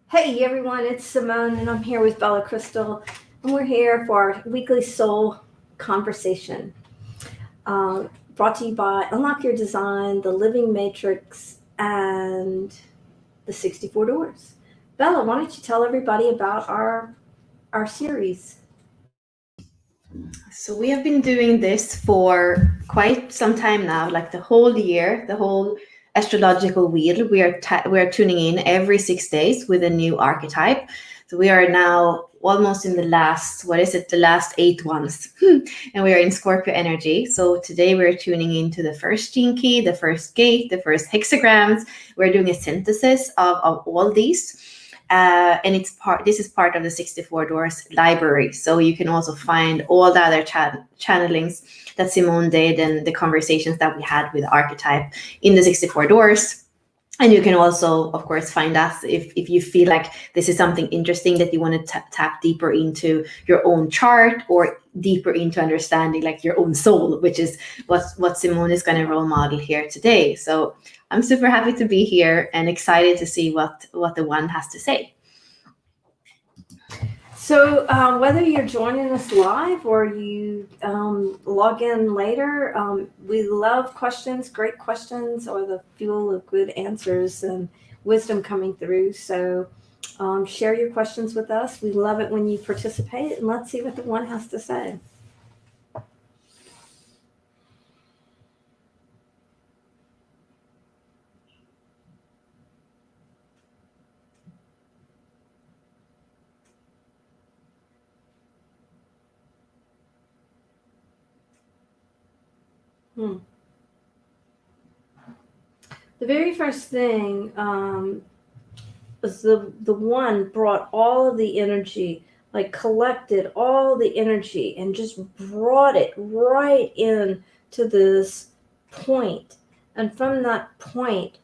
Hey everyone, it's Simone and I'm here with Bella Crystal, and we're here for our weekly soul conversation. Brought to you by Unlock Your Design, The Living Matrix, and the 64 Doors. Bella, why don't you tell everybody about our series? So we have been doing this for quite some time now, like the whole year, the whole astrological wheel. We are tuning in every 6 days with a new archetype. So we are now almost in the last, what is it, the last 8 ones, and we are in Scorpio energy. So today we're tuning into the first gene key, the first gate, the first hexagrams. We're doing a synthesis of all these, and it's part. This is part of the 64 Doors library, so you can also find all the other channelings that Simone did and the conversations that we had with Archetype in the 64 Doors. And you can also, of course, find us if you feel like this is something interesting that you want to tap deeper into your own chart, or deeper into understanding like your own soul, which is what Simone is going to role model here today. So I'm super happy to be here and excited to see what the one has to say. So, whether you're joining us live or you log in later, we love questions, great questions, or the fuel of good answers and wisdom coming through. So, share your questions with us. We love it when you participate, and let's see what the one has to say. Hmm. The very first thing was the one brought all of the energy, like collected all the energy and just brought it right in to this point. And from that point,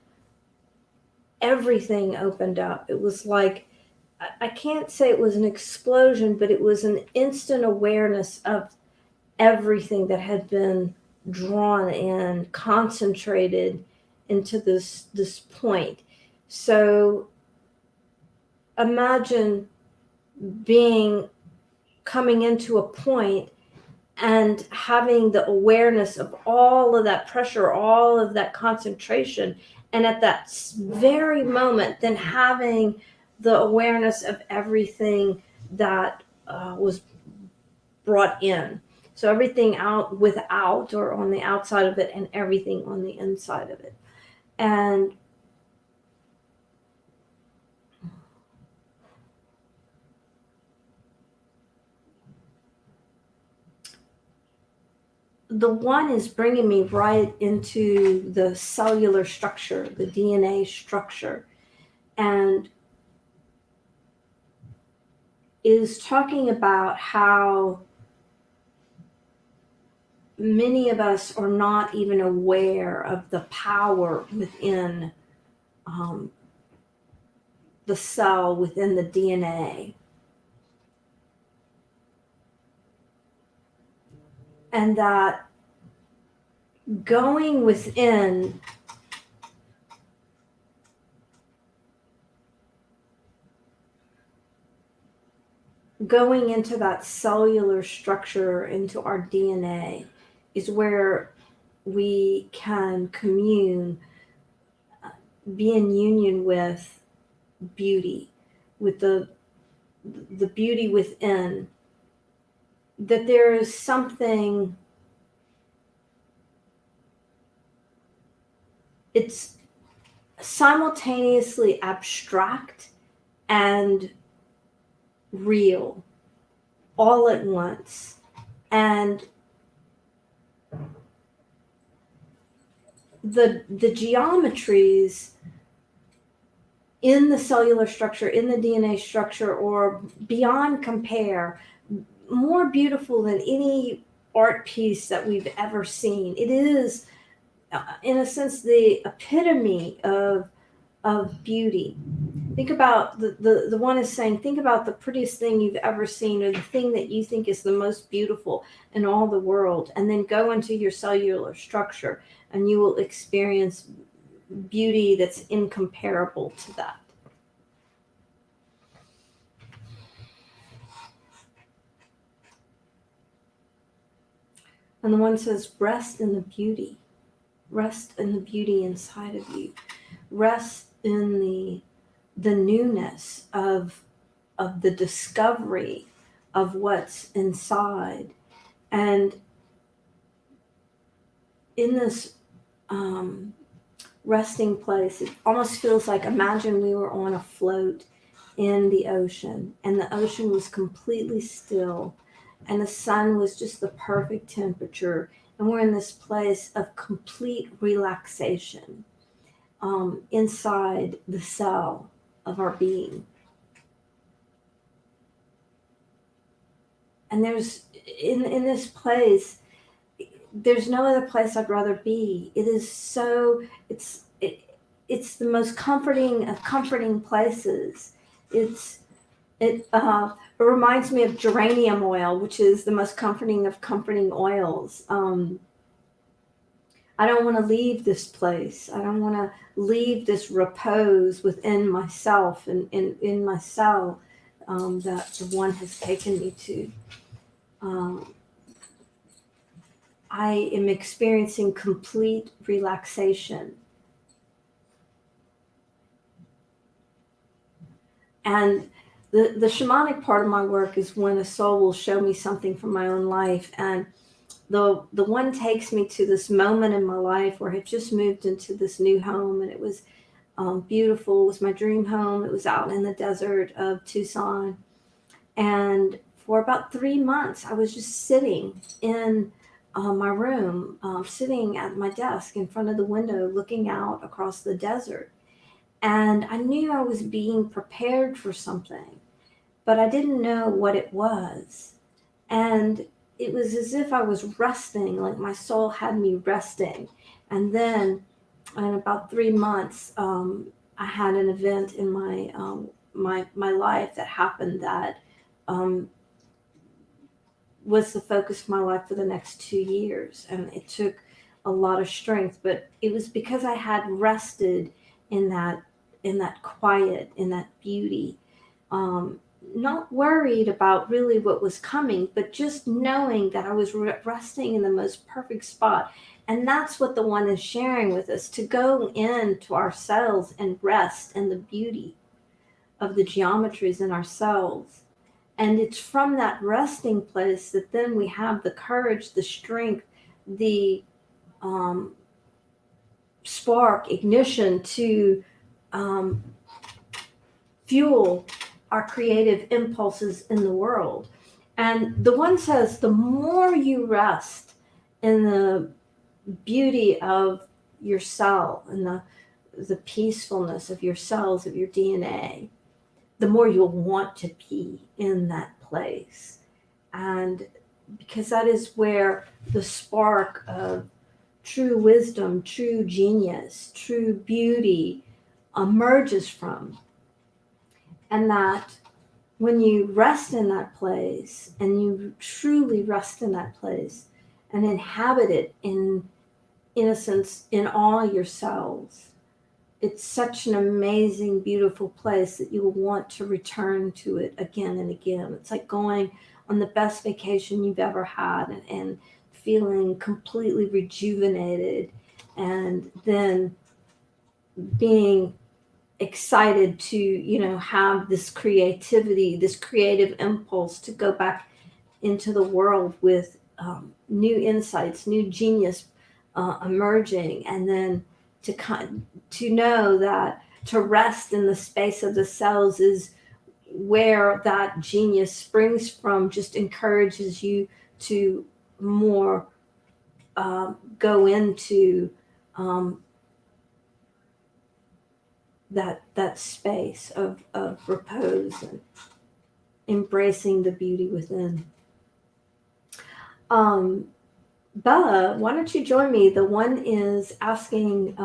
everything opened up. It was like, I can't say it was an explosion, but it was an instant awareness of everything that had been drawn in, concentrated into this point. So imagine being coming into a point and having the awareness of all of that pressure, all of that concentration, and at that very moment, then having the awareness of everything that was brought in. So everything out without or on the outside of it, and everything on the inside of it. And the one is bringing me right into the cellular structure, the DNA structure, and is talking about how many of us are not even aware of the power within um, the cell, within the DNA, and that going within going into that cellular structure, into our DNA, is where we can commune, be in union with beauty, with the beauty within. That there is something. It's simultaneously abstract and real all at once. And the geometries in the cellular structure, in the DNA structure, or beyond compare, more beautiful than any art piece that we've ever seen. It is, in a sense, the epitome of beauty. Think about the one is saying, think about the prettiest thing you've ever seen, or the thing that you think is the most beautiful in all the world, and then go into your cellular structure and you will experience beauty that's incomparable to that. And the one says, rest in the beauty. Rest in the beauty inside of you. Rest in the newness of the discovery of what's inside. And in this resting place, it almost feels like, imagine we were on a float in the ocean, and the ocean was completely still, and the sun was just the perfect temperature, and we're in this place of complete relaxation inside the cell of our being. And there's in this place, there's no other place I'd rather be. It is so, it's the most comforting of comforting places. It reminds me of geranium oil, which is the most comforting of comforting oils. I don't want to leave this place. I don't want to leave this repose within myself and in my cell that the one has taken me to. I am experiencing complete relaxation. And the shamanic part of my work is when a soul will show me something from my own life. And the one takes me to this moment in my life where I had just moved into this new home, and it was beautiful. It was my dream home. It was out in the desert of Tucson. And for about 3 months, I was just sitting in my room, sitting at my desk in front of the window, looking out across the desert. And I knew I was being prepared for something, but I didn't know what it was. And it was as if I was resting, like my soul had me resting. And then in about 3 months, I had an event in my life that happened that was the focus of my life for the next 2 years. And it took a lot of strength, but it was because I had rested in that quiet, in that beauty, not worried about really what was coming, but just knowing that I was resting in the most perfect spot. And that's what the one is sharing with us, to go into ourselves and rest in the beauty of the geometries in ourselves. And it's from that resting place that then we have the courage, the strength, the spark, ignition to fuel our creative impulses in the world. And the one says, the more you rest in the beauty of your cell and the peacefulness of your cells, of your DNA, the more you'll want to be in that place. And because that is where the spark of true wisdom, true genius, true beauty emerges from. And that when you rest in that place, and you truly rest in that place and inhabit it in innocence in all your cells, it's such an amazing, beautiful place that you will want to return to it again and again. It's like going on the best vacation you've ever had and feeling completely rejuvenated, and then being excited to, have this creativity, this creative impulse to go back into the world with new insights, new genius emerging, and then to know that to rest in the space of the cells is where that genius springs from, just encourages you to more go into that space of repose and embracing the beauty within. Bella, why don't you join me? The one is asking,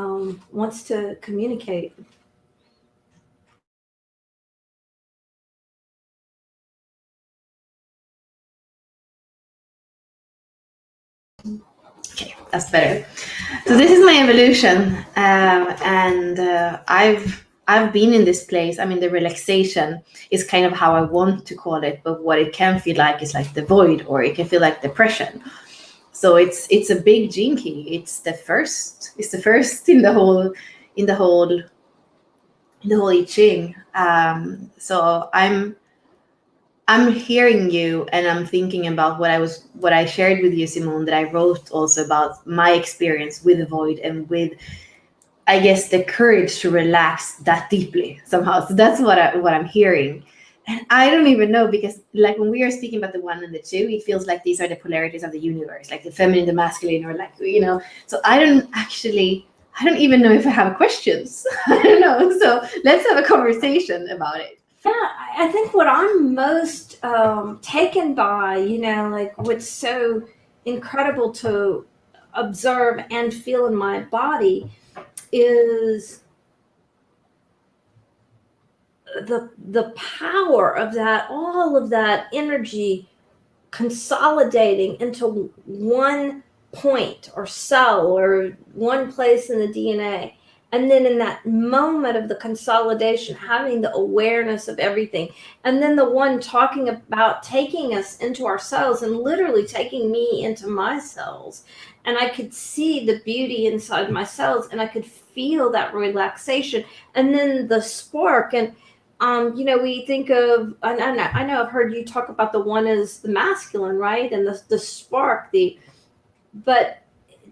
wants to communicate. Okay, that's better. So this is my evolution, and I've been in this place. I mean, the relaxation is kind of how I want to call it, but what it can feel like is like the void, or it can feel like depression. So it's a big gene key. It's the first in the whole I Ching. So I'm hearing you, and I'm thinking about what I shared with you, Simone, that I wrote also about my experience with the void and with, I guess, the courage to relax that deeply somehow. So that's what I'm hearing. And I don't even know, because like when we are speaking about the one and the two, it feels like these are the polarities of the universe, like the feminine, the masculine, or like, so I don't even know if I have questions. I don't know. So let's have a conversation about it. Yeah, I think what I'm most taken by, like what's so incredible to observe and feel in my body is the power of that, all of that energy consolidating into one point or cell or one place in the DNA. And then in that moment of the consolidation, having the awareness of everything. And then the one talking about taking us into our cells and literally taking me into my cells. And I could see the beauty inside my cells, and I could feel that relaxation. And then the spark. And we think of, I know I've heard you talk about the one is the masculine, right? And the spark, but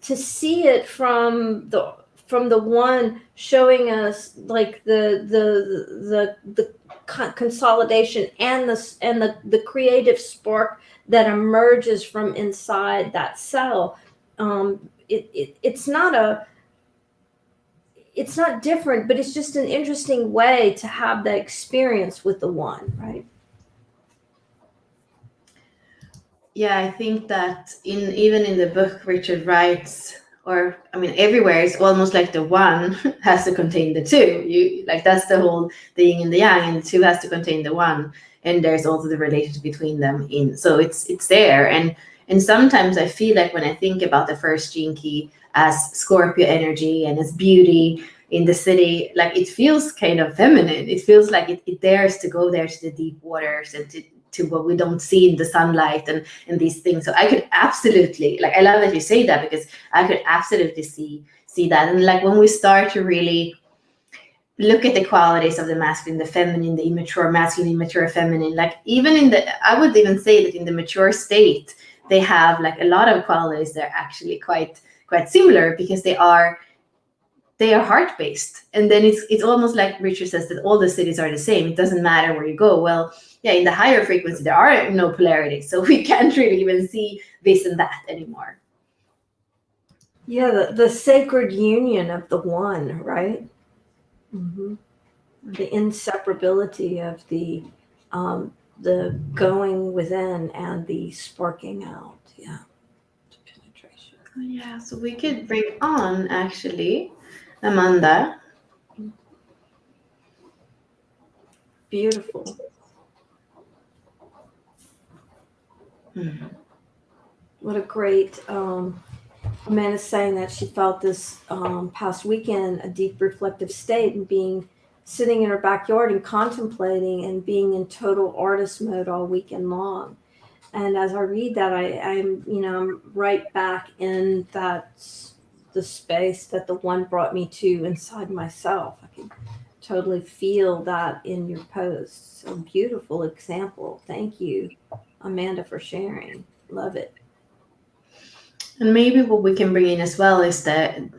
to see it from the one showing us like the consolidation and the creative spark that emerges from inside that cell. It's not different, but it's just an interesting way to have that experience with the one, right? Yeah, I think that even in the book, Richard writes, or I mean, everywhere it's almost like the one has to contain the two. That's the whole the yin and the yang, and the two has to contain the one, and there's also the relationship between them. So it's there, and sometimes I feel like when I think about the first gene key as Scorpio energy and as beauty in the city, like it feels kind of feminine. It feels like it dares to go there to the deep waters and to what we don't see in the sunlight and these things. So I could absolutely, like, I love that you say that, because I could absolutely see that. And like when we start to really look at the qualities of the masculine, the feminine, the immature masculine, immature feminine, like even I would even say that in the mature state, they have like a lot of qualities that are actually quite similar, because they are heart-based. And then it's almost like Richard says that all the cities are the same. It doesn't matter where you go. Well, yeah, in the higher frequency, there are no polarities. So we can't really even see this and that anymore. Yeah, the sacred union of the one, right? Mm-hmm. The inseparability of the going within and the sparking out. Yeah. Penetration. Yeah, so we could bring on actually Amanda. Beautiful. Mm-hmm. What a great, Amanda's saying that she felt this past weekend a deep reflective state, and sitting in her backyard and contemplating and being in total artist mode all weekend long. And as I read that, I'm right back in the space that the one brought me to inside myself. I can totally feel that in your post. So beautiful example. Thank you, Amanda, for sharing. Love it. And maybe what we can bring in as well is the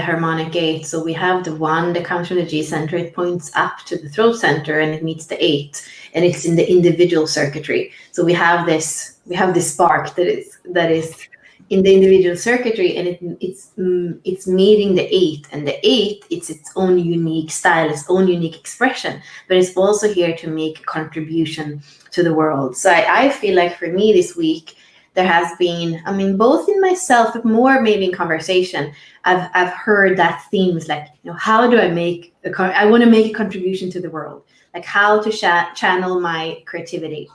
harmonic 8. So we have the 1 that comes from the G center. It points up to the throat center, and it meets the 8, and it's in the individual circuitry. So we have this spark that is in the individual circuitry, and it's meeting the 8, and the 8, it's its own unique style, its own unique expression, but it's also here to make a contribution to the world. So I feel like for me this week, there has been, I mean, both in myself, but more maybe in conversation, I've heard that themes like, how do I I want to make a contribution to the world, like how to channel my creativity.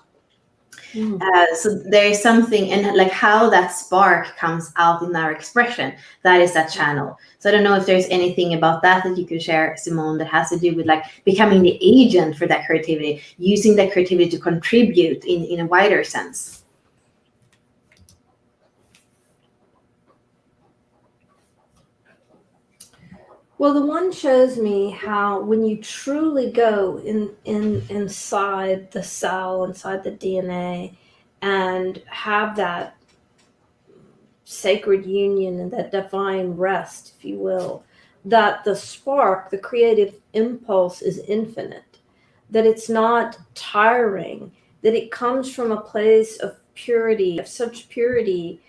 So there is something, and like how that spark comes out in our expression, that is that channel. So I don't know if there's anything about that you could share, Simone, that has to do with like becoming the agent for that creativity, using that creativity to contribute in a wider sense. Well, the one shows me how when you truly go inside the cell, inside the DNA, and have that sacred union and that divine rest, if you will, that the spark, the creative impulse is infinite, that it's not tiring, that it comes from a place of purity, of such purity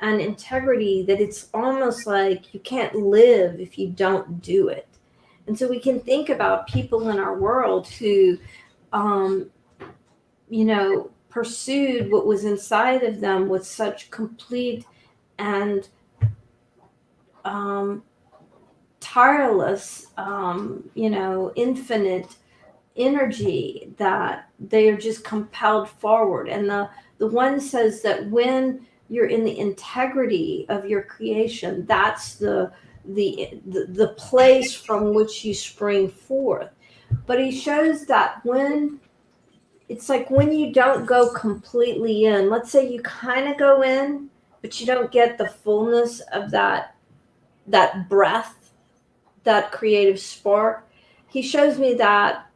and integrity that it's almost like you can't live if you don't do it. And so we can think about people in our world who, um, pursued what was inside of them with such complete and um, tireless, infinite energy that they are just compelled forward. And the one says that when you're in the integrity of your creation, that's the place from which you spring forth. But he shows that when it's like when you don't go completely in, let's say you kind of go in, but you don't get the fullness of that breath, that creative spark. He shows me that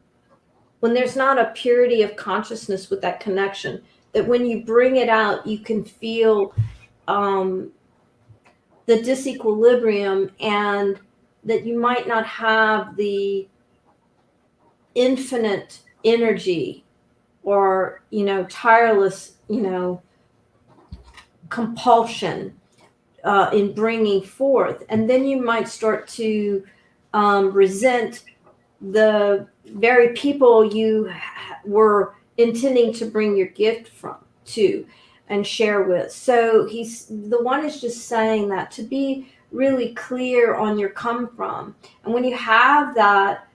when there's not a purity of consciousness with that connection, that when you bring it out, you can feel um, the disequilibrium, and that you might not have the infinite energy or tireless compulsion in bringing forth. And then you might start to resent the very people you were intending to bring your gift from to and share with. So he's the one is just saying that to be really clear on your come from. And when you have that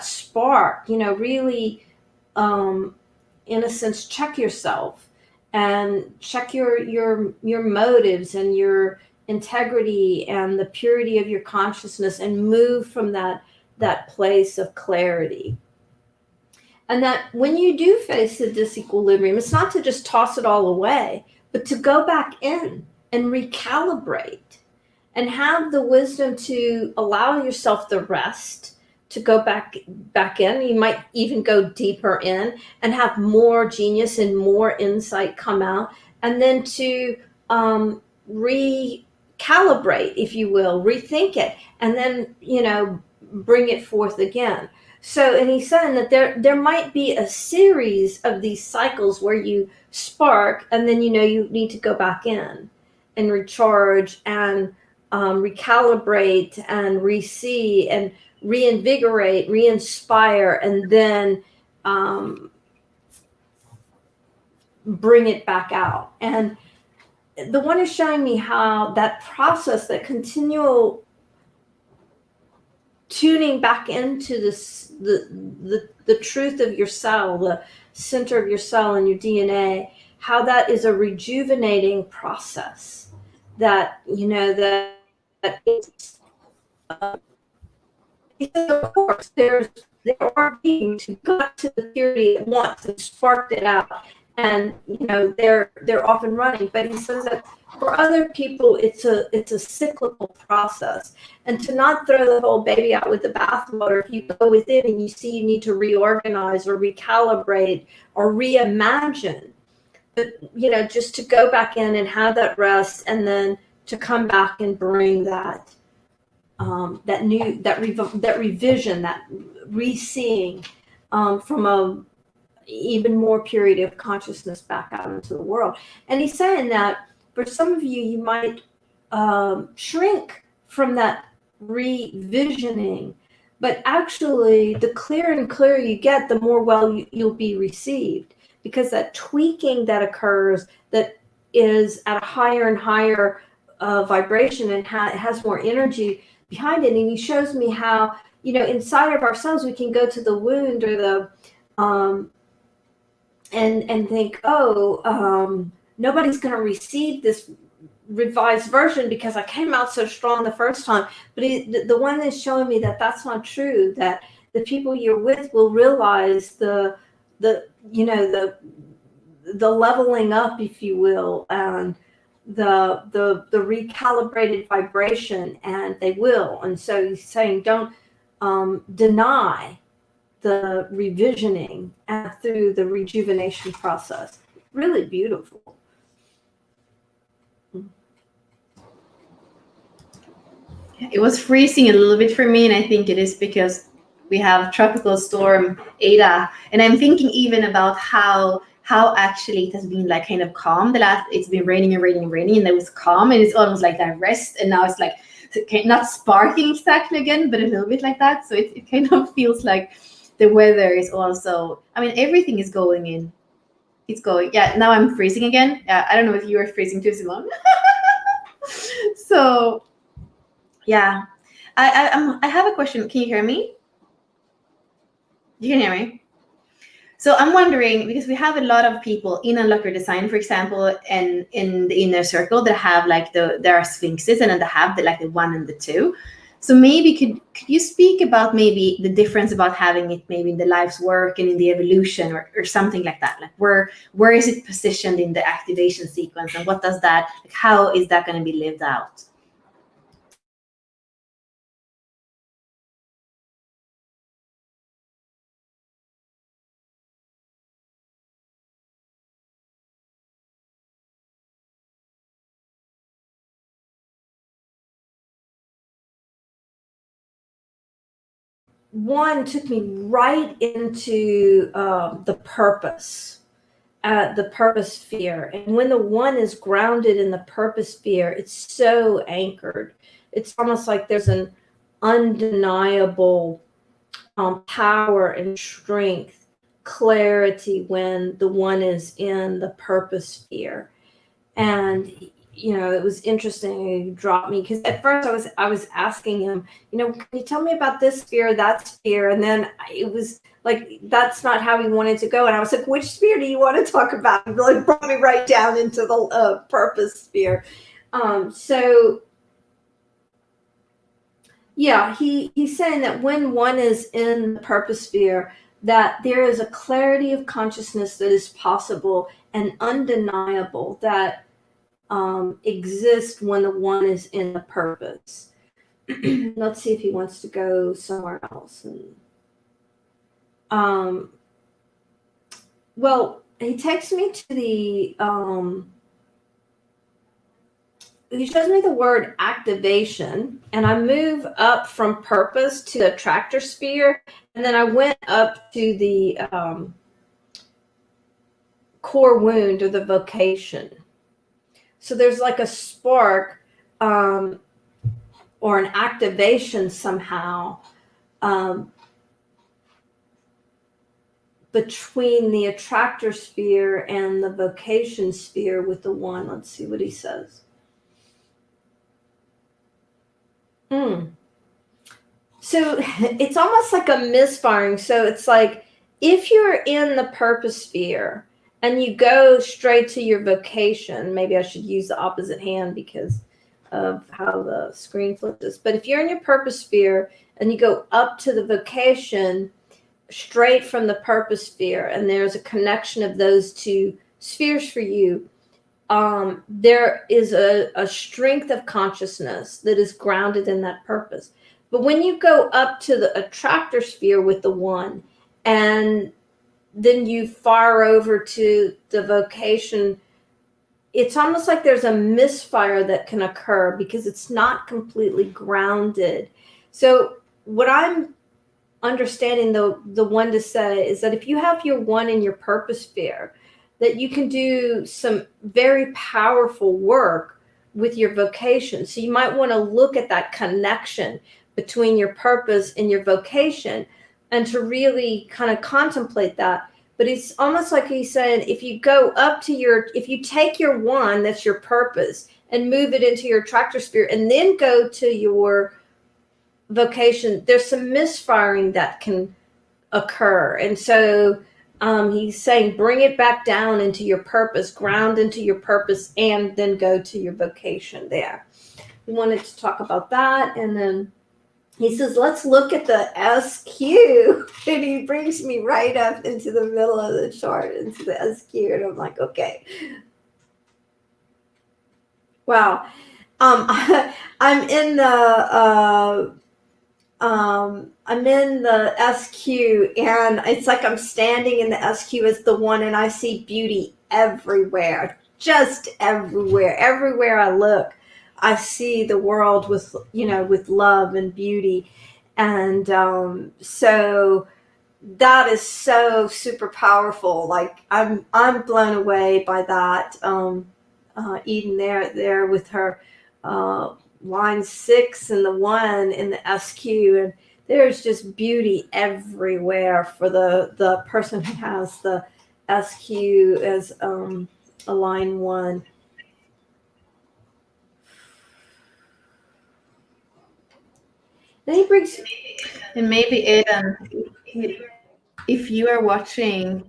spark, really in a sense check yourself and check your motives and your integrity and the purity of your consciousness, and move from that place of clarity. And that when you do face the disequilibrium, it's not to just toss it all away, but to go back in and recalibrate and have the wisdom to allow yourself the rest to go back in. You might even go deeper in and have more genius and more insight come out, and then to recalibrate, if you will, rethink it, and then bring it forth again. So, and he's saying that there might be a series of these cycles where you spark, and then you need to go back in and recharge and recalibrate and re-see and reinvigorate, re-inspire, and then bring it back out. And the one is showing me how that process, that continual tuning back into the truth of your cell, the center of your cell and your DNA, how that is a rejuvenating process. That that it's, of course there are beings who got to the purity at once and sparked it out, and they're off and running. But he says that for other people it's a cyclical process, and to not throw the whole baby out with the bathwater. If you go within and you see you need to reorganize or recalibrate or reimagine, but just to go back in and have that rest, and then to come back and bring that that revision, that re-seeing from a even more purity of consciousness back out into the world. And he's saying that for some of you, you might shrink from that revisioning, but actually the clearer and clearer you get, the more you'll be received, because that tweaking that occurs, that is at a higher and higher vibration, and has more energy behind it. And he shows me how inside of ourselves we can go to the wound or the and think, nobody's going to receive this revised version because I came out so strong the first time. But the one is showing me that that's not true, that the people you're with will realize the leveling up, if you will, and the recalibrated vibration, and they will. And so he's saying, don't deny the revisioning through the rejuvenation process. Really beautiful. It was freezing a little bit for me, and I think it is because we have tropical storm Ada, and I'm thinking even about how actually it has been like kind of calm. It's been raining and raining and raining, and it was calm, and it's almost like that rest, and now it's like not sparking exactly again, but a little bit like that. So it kind of feels like the weather is also, I mean, everything is going in. It's going, yeah, now I'm freezing again. I don't know if you are freezing too, Simone. So yeah, I have a question. Can you hear me? You can hear me. So I'm wondering, because we have a lot of people in Unlock Your Design, for example, and in the inner circle that have like there are sphinxes, and then they have the 1 and the 2. So maybe could you speak about maybe the difference about having it maybe in the life's work and in the evolution, or something like that? Like where is it positioned in the activation sequence, and what does that, like, how is that going to be lived out? One took me right into the purpose sphere. And when the 1 is grounded in the purpose sphere, it's so anchored. It's almost like there's an undeniable power and strength, clarity when the 1 is in the purpose sphere. And it was interesting. He dropped me, because at first I was asking him, can you tell me about this sphere, that sphere? And then it was like, that's not how he wanted to go. And I was like, which sphere do you want to talk about? And like brought me right down into the purpose sphere. So yeah, he's saying that when 1 is in the purpose sphere, that there is a clarity of consciousness that is possible and undeniable, that exist when the 1 is in the purpose. Let's see if he wants to go somewhere else. And well, he takes me to the he shows me the word activation, and I move up from purpose to the attractor sphere, and then I went up to the core wound, or the vocation. So there's like a spark or an activation somehow between the attractor sphere and the vocation sphere with the 1. Let's see what he says. So it's almost like a misfiring. So it's like, if you're in the purpose sphere and you go straight to your vocation, maybe I should use the opposite hand because of how the screen flips this. But if you're in your purpose sphere and you go up to the vocation straight from the purpose sphere, and there's a connection of those 2 spheres for you, there is a strength of consciousness that is grounded in that purpose. But when you go up to the attractor sphere with the 1, and then you fire over to the vocation, it's almost like there's a misfire that can occur because it's not completely grounded. So what I'm understanding the 1 to say is that if you have your 1 in your purpose sphere, that you can do some very powerful work with your vocation. So you might want to look at that connection between your purpose and your vocation, and to really kind of contemplate that. But it's almost like he's saying, if you go up to if you take your 1, that's your purpose, and move it into your attractor sphere, and then go to your vocation, there's some misfiring that can occur. And so he's saying, bring it back down into your purpose, ground into your purpose, and then go to your vocation there. We wanted to talk about that. And then he says, let's look at the SQ. And he brings me right up into the middle of the chart, into the SQ. And I'm like, okay. Wow. I'm in the SQ, and it's like I'm standing in the SQ as the one, and I see beauty everywhere, just everywhere. Everywhere I look, I see the world with, with love and beauty. And so that is so super powerful. Like I'm blown away by that. Eden there with her line 6 and the 1 in the SQ, and there's just beauty everywhere for the person who has the SQ as a line 1. Then he brings. And maybe Aidan, if you are watching,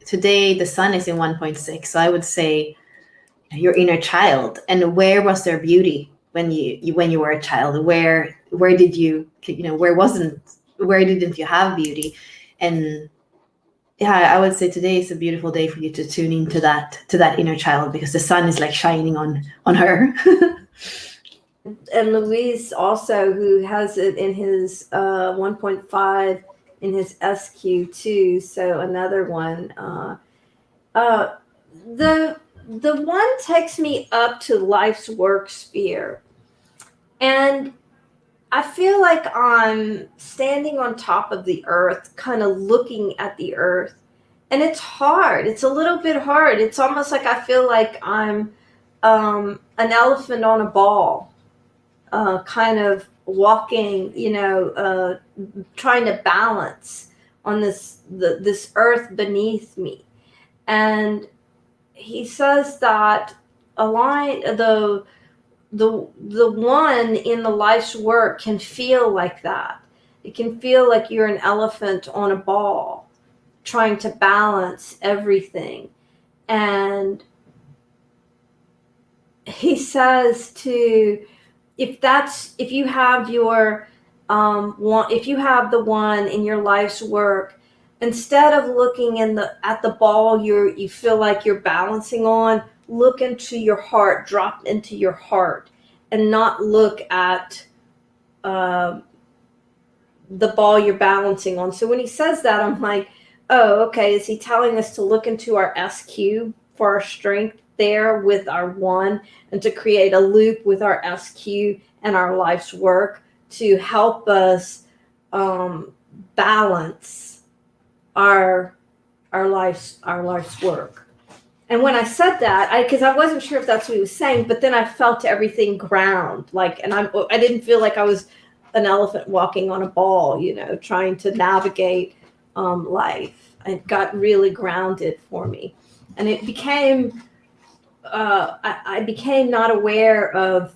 today the sun is in 1.6, so I would say your inner child, and where was there beauty when you were a child? Where did you, where didn't you have beauty? And yeah, I would say today is a beautiful day for you to tune into that inner child, because the sun is like shining on her. And Luis also, who has it in his 1.5 in his SQ too. So another one. The one takes me up to life's work sphere, and I feel like I'm standing on top of the earth, kind of looking at the earth, and it's hard. It's a little bit hard. It's almost like I feel like I'm an elephant on a ball, kind of walking, trying to balance on this earth beneath me. And he says that the one in the life's work can feel like that. It can feel like you're an elephant on a ball trying to balance everything. And he says if you have your if you have the one in your life's work, instead of looking at the ball you feel like you're balancing on, look into your heart, drop into your heart, and not look at the ball you're balancing on. So when he says that, I'm like, oh, okay, is he telling us to look into our SQ for our strength there with our 1, and to create a loop with our SQ and our life's work to help us balance our life's work? And when I said that, because I wasn't sure if that's what he was saying, but then I felt everything ground, like, and I didn't feel like I was an elephant walking on a ball, trying to navigate life. It got really grounded for me, and it became. I became not aware of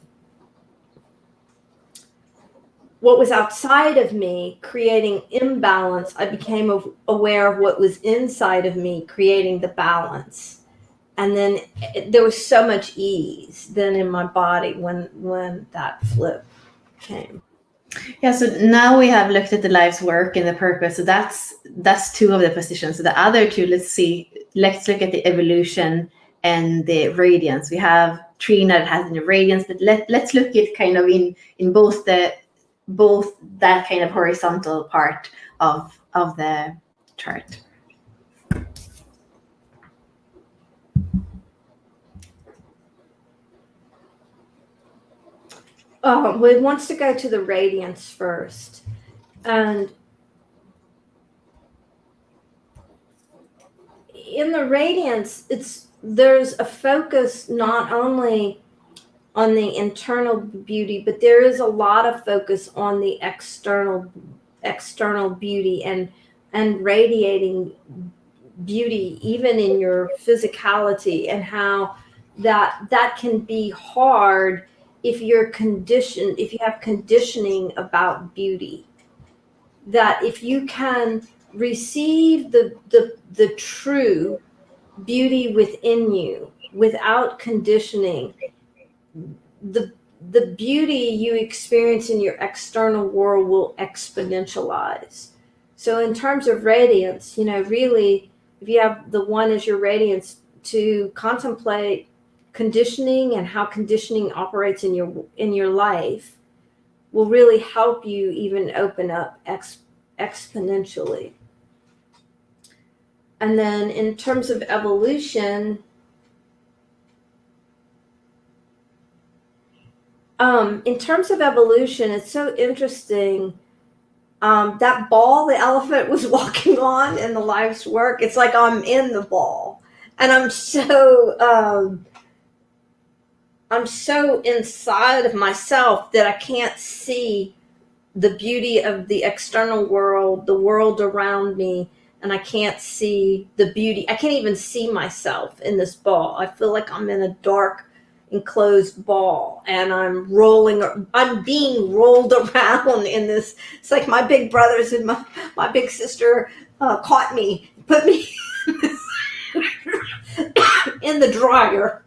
what was outside of me creating imbalance. I became aware of what was inside of me creating the balance. And then there was so much ease then in my body when that flip came. Yeah, so now we have looked at the life's work and the purpose. So that's 2 of the positions. So the other 2, let's look at the evolution and the radiance. We have Trina that has the radiance, but let's look at kind of in both that kind of horizontal part of the chart. We wants to go to the radiance first, and in the radiance, there's a focus not only on the internal beauty, but there is a lot of focus on the external beauty and radiating beauty, even in your physicality, and how that can be hard if if you have conditioning about beauty. That if you can receive the true beauty within you without conditioning, the beauty you experience in your external world will exponentialize. So in terms of radiance, really, if you have the 1 as your radiance, to contemplate conditioning and how conditioning operates in your life will really help you even open up exponentially. And then in terms of evolution, it's so interesting. That ball the elephant was walking on in the life's work, it's like I'm in the ball. And I'm so inside of myself that I can't see the beauty of the external world, the world around me, and I can't see the beauty. I can't even see myself in this ball. I feel like I'm in a dark, enclosed ball, and I'm being rolled around in this. It's like my big brothers and my big sister caught me, put me in the dryer.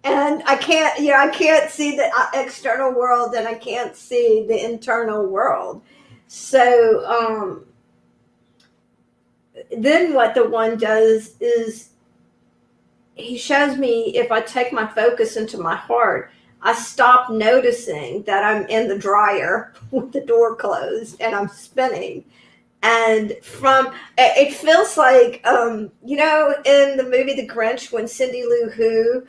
And I can't see the external world, and I can't see the internal world. So then what the one does is he shows me, if I take my focus into my heart, I stop noticing that I'm in the dryer with the door closed and I'm spinning. And it feels like, in the movie The Grinch, when Cindy Lou Who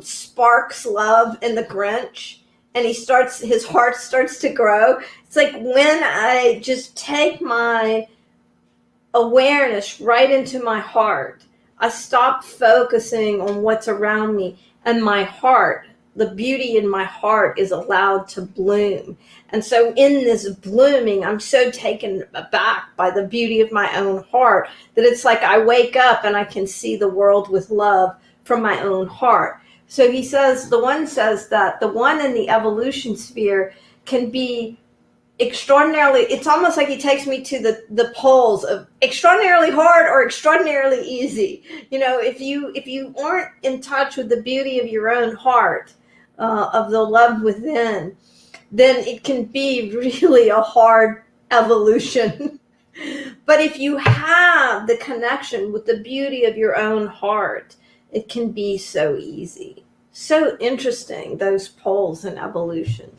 sparks love in The Grinch, and his heart starts to grow. It's like when I just take my awareness right into my heart, I stop focusing on what's around me, and my heart, the beauty in my heart, is allowed to bloom. And so in this blooming, I'm so taken aback by the beauty of my own heart that it's like I wake up and I can see the world with love from my own heart. So the one says that the one in the evolution sphere can be extraordinarily, it's almost like he takes me to the poles of extraordinarily hard or extraordinarily easy. If you aren't in touch with the beauty of your own heart, of the love within, then it can be really a hard evolution. But if you have the connection with the beauty of your own heart, it can be so easy. So interesting, those poles in evolution.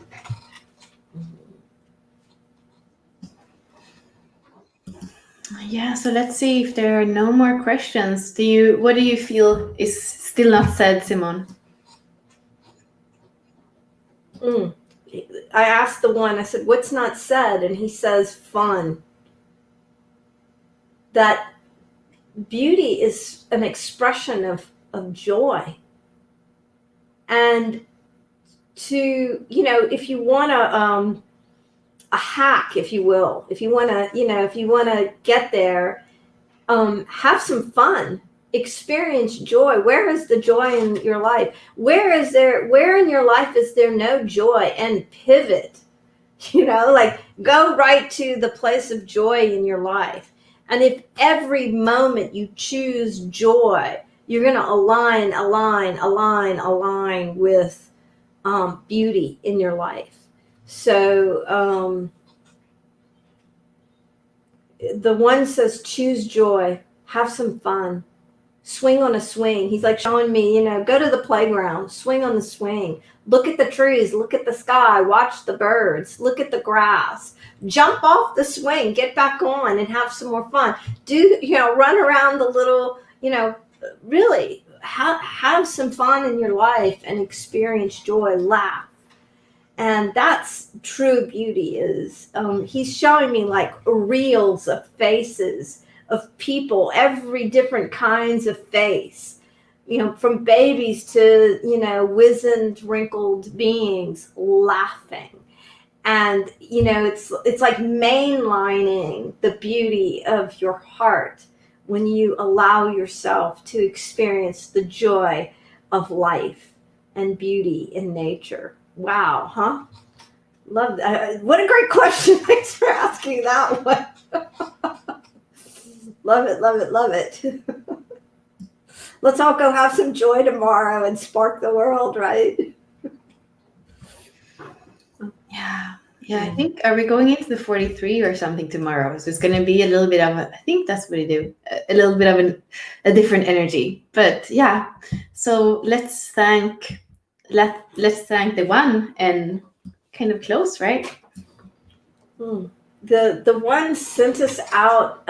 Yeah, so let's see if there are no more questions. What do you feel is still not said, Simone? I asked the one, I said, what's not said? And he says, fun. That beauty is an expression of joy. And if you want a hack, if you will, if you want to get there, have some fun, experience joy. Where is the joy in your life? Where in your life is there no joy? And pivot, like go right to the place of joy in your life. And if every moment you choose joy, you're going to align with beauty in your life. So the one says, choose joy, have some fun, swing on a swing. He's like showing me, go to the playground, swing on the swing, look at the trees, look at the sky, watch the birds, look at the grass, jump off the swing, get back on and have some more fun. Run around the little, really have some fun in your life and experience joy, laugh. And that's true beauty is. He's showing me like reels of faces of people, every different kinds of face, from babies to, wizened, wrinkled beings laughing. And, it's like mainlining the beauty of your heart when you allow yourself to experience the joy of life and beauty in nature. Wow, huh? Love that. What a great question. Thanks for asking that one. Love it, love it, love it. Let's all go have some joy tomorrow and spark the world, right? Yeah, I think, are we going into the 43 or something tomorrow? So it's going to be a little bit of I think that's what we do, a little bit of a different energy. But yeah, so let's thank the one and kind of close, right? The one sent us out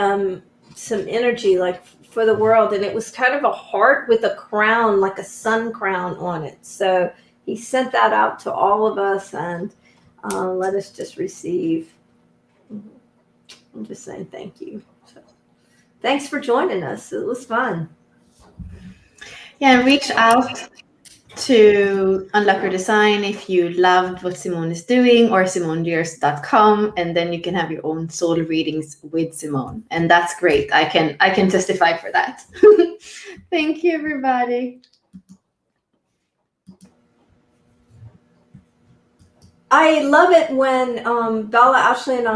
some energy like for the world, and it was kind of a heart with a crown, like a sun crown on it. So he sent that out to all of us, and let us just receive. I'm just saying thank you. So, thanks for joining us. It was fun. Yeah, reach out to Unlock Your Design if you loved what Simone is doing, or SimoneDeers.com, and then you can have your own soul readings with Simone, and that's great. I can testify for that. Thank you, everybody. I love it when Bella, Ashley, and I